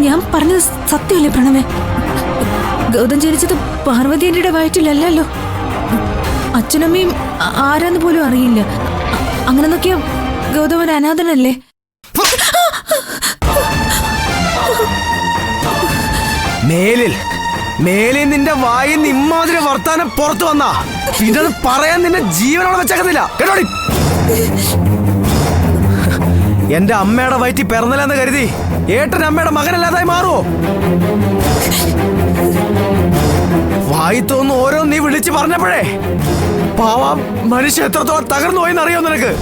ഞാൻ പറഞ്ഞത് സത്യമല്ലേ പ്രണവേ? ഗൗതം ജനിച്ചത് പാർവതിയുടെ വയറ്റിലല്ലോ. അച്ഛനമ്മയും ആരാന്ന് പോലും അറിയില്ല. അങ്ങനെ നോക്കിയ ഗൗതമൻ അനാഥനല്ലേ? മേലിൽ നിന്റെ വായിൽ ഇമ്മാതിരി വർത്താനം പുറത്തു വന്നാ പിന്നെ അത് പറയാൻ നിന്നെ ജീവനോടെ വെച്ചേക്കത്തില്ല കേട്ടോടി. എന്റെ അമ്മയുടെ വയറ്റിൽ പിറന്നില്ലെന്ന് കരുതി ഏട്ടൻ അമ്മയുടെ മകനല്ലാതായി മാറുമോ? വായി തോന്നുന്നു ഓരോ നീ വിളിച്ചു പറഞ്ഞപ്പോഴേ പാവം മനുഷ്യ എത്രത്തോളം തകർന്നു പോയെന്ന് അറിയോ നിനക്ക്?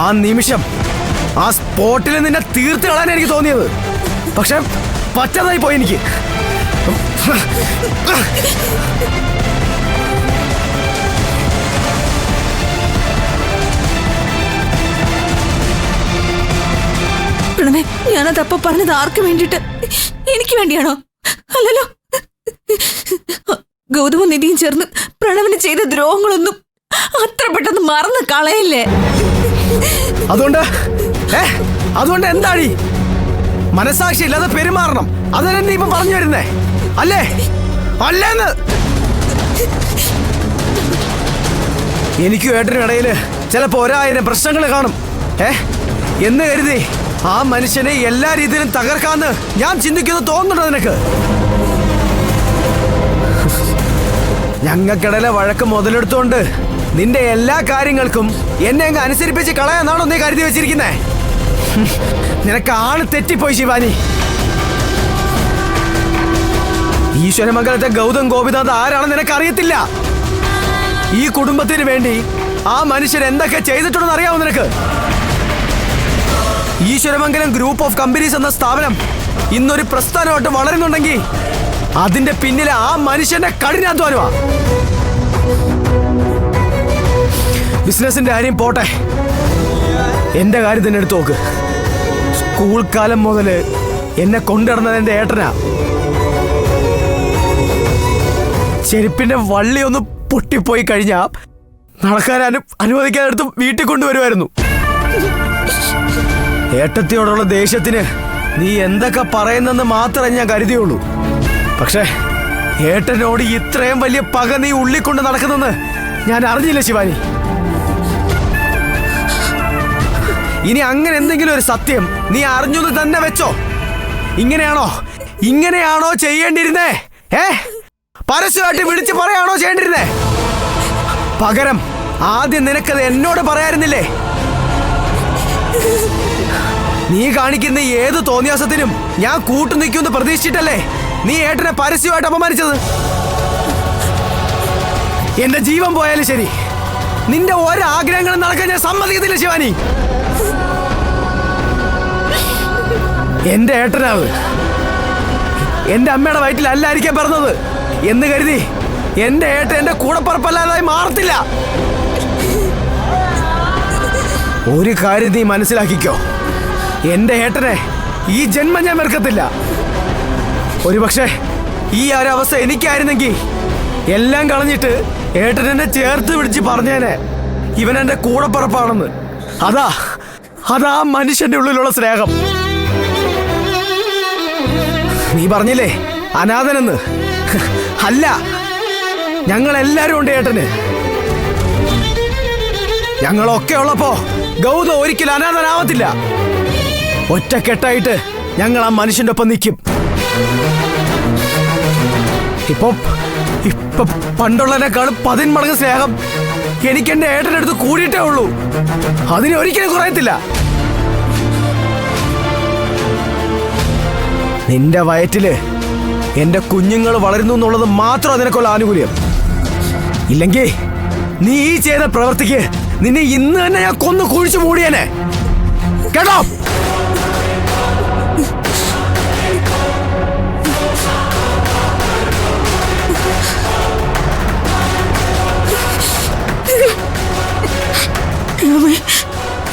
ആ നിമിഷം ആ സ്പോട്ടിൽ നിന്നെ തീർത്ത് കളയാൻ എനിക്ക് തോന്നിയത്. പക്ഷെ പറ്റാതായി പോയി എനിക്ക്. പ്രണവേ, ഞാനതപ്പോ പറഞ്ഞത് ആർക്ക് വേണ്ടിട്ട്? എനിക്ക് വേണ്ടിയാണോ? അല്ലല്ലോ. ഗൗതമും നിധിയും ചേർന്ന് പ്രണവിന് ചെയ്ത ദ്രോഹങ്ങളൊന്നും അത്ര പെട്ടെന്ന് മറന്ന് കളയല്ലേ. അതുകൊണ്ട് എന്താടി? മനസാക്ഷി ഇല്ലാതെ പെരുമാറണം, അതല്ലേ നീ ഇപ്പൊ പറഞ്ഞു വരുന്നേ? അല്ലേ അല്ലേന്ന്? എനിക്കും ഏട്ടനും ഇടയില് ചിലപ്പോ 1000 പ്രശ്നങ്ങൾ കാണും. എന്ന് കരുതി ആ മനുഷ്യനെ എല്ലാ രീതിയിലും തകർക്കാന്ന് ഞാൻ ചിന്തിക്കുന്നത് തോന്നുന്നുണ്ടോ നിനക്ക്? ഞങ്ങൾക്കിടയിലെ വഴക്ക് മുതലെടുത്തോണ്ട് നിന്റെ എല്ലാ കാര്യങ്ങൾക്കും എന്നെ അങ്ങ് അനുസരിപ്പിച്ച് കളയാന്നാണോ നീ കരുതി വെച്ചിരിക്കുന്നേ? നിനക്ക് ആള് തെറ്റിപ്പോയി ശിവാനി. ഈശ്വരമംഗലത്തെ ഗൗതം ഗോപിനാഥ് ആരാണെന്ന് നിനക്ക് അറിയത്തില്ല. ഈ കുടുംബത്തിന് വേണ്ടി ആ മനുഷ്യൻ എന്തൊക്കെ ചെയ്തിട്ടുണ്ടെന്ന് അറിയാമോ നിനക്ക്? ഈശ്വരമംഗലം ഗ്രൂപ്പ് ഓഫ് കമ്പനീസ് എന്ന സ്ഥാപനം ഇന്നൊരു പ്രസ്ഥാനമായിട്ട് വളരുന്നുണ്ടെങ്കിൽ അതിന്റെ പിന്നിലെ ആ മനുഷ്യന്റെ കഠിനാധ്വാനമാ. ബിസിനസിന്റെ കാര്യം പോട്ടെ, എന്റെ കാര്യം തന്നെ എടുത്തു നോക്ക്. സ്കൂൾ കാലം മുതൽ എന്നെ കൊണ്ടുവരുന്നത് എന്റെ ഏട്ടനാ. ചെരുപ്പിന്റെ വള്ളി ഒന്ന് പൊട്ടിപ്പോയി കഴിഞ്ഞാ നടക്കാൻ അനുവദിക്കാനെടുത്ത് വീട്ടിൽ കൊണ്ടുവരുമായിരുന്നു. ഏട്ടത്തിയോടുള്ള ദേഷ്യത്തിന് നീ എന്തൊക്കെ പറയുന്നെന്ന് മാത്രമേ ഞാൻ കരുതിയുള്ളൂ. പക്ഷേ ഏട്ടനോട് ഇത്രയും വലിയ പക നീ ഉള്ളിക്കൊണ്ട് നടക്കുന്നെന്ന് ഞാൻ അറിഞ്ഞില്ല ശിവാനി. ഇനി അങ്ങനെ എന്തെങ്കിലും ഒരു സത്യം നീ അറിഞ്ഞു തന്നെ വെച്ചോ. ഇങ്ങനെയാണോ ചെയ്യേണ്ടിരുന്നേ? പരസ്യമായിട്ട് വിളിച്ച് പറയാണോ ചെയ്യേണ്ടിരുന്നേ? പകരം ആദ്യം നിനക്കത് എന്നോട് പറയാറുന്നില്ലേ? നീ കാണിക്കുന്ന ഏത് തോന്നിയാസത്തിനും ഞാൻ കൂട്ടു നിൽക്കുമെന്ന് പ്രതീക്ഷിച്ചിട്ടല്ലേ നീ ഏട്ടനെ പരസ്യമായിട്ട് അപമാനിച്ചത്? എന്റെ ജീവൻ പോയാലും ശരി, നിന്റെ ഒരാഗ്രഹങ്ങളും നടക്കാൻ ഞാൻ സമ്മതിക്കത്തില്ല ശിവാനി. എന്റെ ഏട്ടനാവ് എന്റെ അമ്മയുടെ വയറ്റിൽ അല്ലായിരിക്കാൻ പറഞ്ഞത് എന്ന് കരുതി എന്റെ ഏട്ടൻ എന്റെ കൂടപ്പറപ്പല്ലാതായി മാറത്തില്ല. ഒരു കാര്യം നീ മനസ്സിലാക്കിക്കോ, എന്റെ ഏട്ടനെ ഈ ജന്മം ഞാൻ വെറുക്കത്തില്ല. ഒരുപക്ഷെ ഈ ഒരവസ്ഥ എനിക്കായിരുന്നെങ്കിൽ എല്ലാം കളഞ്ഞിട്ട് ഏട്ടൻ എന്നെ ചേർത്ത് പിടിച്ച് പറഞ്ഞേനെ ഇവൻ എന്റെ കൂടപ്പറപ്പാണെന്ന്. അതാ മനുഷ്യന്റെ ഉള്ളിലുള്ള സ്നേഹം. നീ പറഞ്ഞില്ലേ അനാഥനെന്ന്? അല്ല, ഞങ്ങളെല്ലാരും ഉണ്ട് ഏട്ടന്. ഞങ്ങളൊക്കെ ഉള്ളപ്പോ ഗൗതം ഒരിക്കലും അനാഥനാവത്തില്ല. ഒറ്റക്കെട്ടായിട്ട് ഞങ്ങൾ ആ മനുഷ്യന്റെ ഒപ്പം നിൽക്കും. ഇപ്പൊ പണ്ടുള്ളതിനേക്കാളും 10 മടങ്ങ് സ്നേഹം എനിക്ക് എന്റെ ഏട്ടനടുത്ത് കൂടിയിട്ടേ ഉള്ളൂ. അതിന് ഒരിക്കലും കുറയത്തില്ല. നിന്റെ വയറ്റില് എന്റെ കുഞ്ഞുങ്ങൾ വളരുന്നു എന്നുള്ളത് മാത്രം അതിനൊക്കെയുള്ള ആനുകൂല്യം. ഇല്ലെങ്കിൽ നീ ഈ ചെയ്ത പ്രവൃത്തിക്ക് നിന്നെ ഇന്ന് തന്നെ ഞാൻ കൊന്നു കുഴിച്ചു മൂടിയേനെ. കേട്ടോ?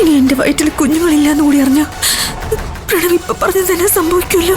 ഇനി എന്റെ വയറ്റിൽ കുഞ്ഞുങ്ങളില്ലാന്ന് കൂടി അറിഞ്ഞ പ്രണവ് ഇപ്പൊ പറഞ്ഞത് തന്നെ സംഭവിക്കുമല്ലോ.